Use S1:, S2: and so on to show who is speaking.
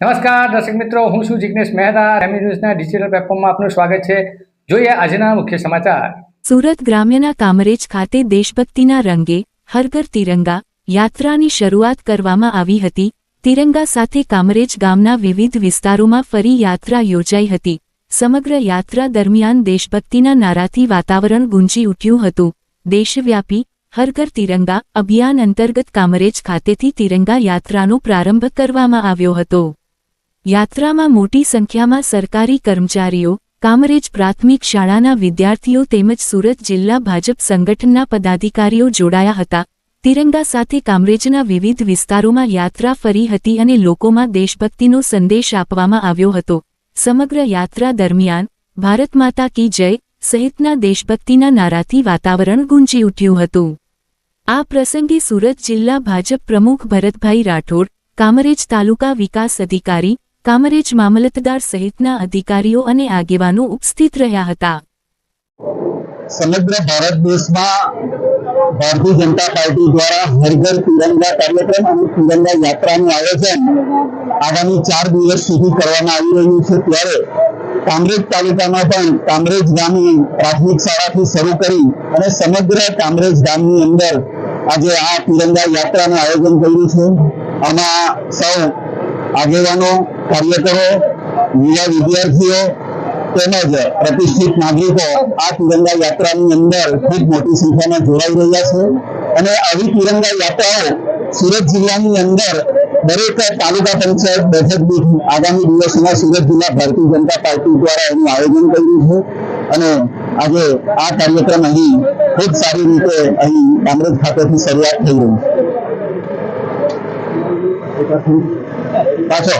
S1: નમસ્કાર દર્શક મિત્રો, હું છું જિગ્નેશ મહેતા. ગ્રામી ન્યૂઝના ડિજિટલ પ્લેટફોર્મમાં આપનું સ્વાગત છે. જોઈએ આજના મુખ્ય સમાચાર.
S2: સુરત ગ્રામ્યના કામરેજ ખાતે દેશભક્તિના રંગે હર ઘર તિરંગા યાત્રાની શરૂઆત કરવામાં આવી હતી. તિરંગા સાથે કામરેજ ગામના વિવિધ વિસ્તારોમાં ફરી યાત્રા યોજાઈ હતી. સમગ્ર યાત્રા દરમિયાન દેશભક્તિના નારાથી વાતાવરણ ગુંજી ઉઠ્યું હતું. દેશવ્યાપી હર ઘર તિરંગા અભિયાન અંતર્ગત કામરેજ ખાતેથી તિરંગા યાત્રાનો પ્રારંભ કરવામાં આવ્યો હતો. યાત્રામાં મોટી સંખ્યામાં સરકારી કર્મચારીઓ, કામરેજ પ્રાથમિક શાળાના વિદ્યાર્થીઓ તેમજ સુરત જિલ્લા ભાજપ સંગઠનના પદાધિકારીઓ જોડાયા હતા. તિરંગા સાથે કામરેજના વિવિધ વિસ્તારોમાં યાત્રા ફરી હતી અને લોકોમાં દેશભક્તિનો સંદેશ આપવામાં આવ્યો હતો. સમગ્ર યાત્રા દરમિયાન ભારત માતા કી જય સહિતના દેશભક્તિના નારાથી વાતાવરણ ગુંજી ઉઠ્યું હતું. આ પ્રસંગે સુરત જિલ્લા ભાજપ પ્રમુખ ભરતભાઈ રાઠોડ, કામરેજ તાલુકા વિકાસ અધિકારી, કામરેજ મામલતદાર સહિતના અધિકારીઓ અને આગેવાનો ઉપસ્થિત રહ્યા હતા.
S3: સમગ્ર ભારત દેશમાં ભારતીય જનતા પાર્ટી દ્વારા હર ઘર તિરંગા કાર્યક્રમ અને તિરંગા યાત્રાનું આયોજન આગામી 4 દિવસ સુધી કરવામાં આવી રહ્યું છે. ત્યારે કામરેજ તાલુકામાં પણ કામરેજ ગામની પ્રાથમિક શાળાથી શરૂ કરી અને સમગ્ર કામરેજ ગામની અંદર આજે આ તિરંગા યાત્રાનું આયોજન કર્યું છે. આમાં સૌ આગેવાનો, કાર્યકરો, યુવા વિદ્યાર્થીઓ તેમજ પ્રતિષ્ઠિત નાગરિકો આ તિરંગા યાત્રાની અંદર ખૂબ મોટી સંખ્યામાં જોડાઈ રહ્યા છે. અને આવી તિરંગા યાત્રાઓ સુરત જિલ્લાની અંદર દરેક તાલુકા પંચાયત બેઠક દીઠ આગામી દિવસોમાં સુરત જિલ્લા ભારતીય જનતા પાર્ટી દ્વારા એનું આયોજન કર્યું છે. અને આજે આ કાર્યક્રમ અહીં ખૂબ સારી રીતે અહીં કામરેજ ખાતેથી શરૂઆત થઈ રહી છે. પાછો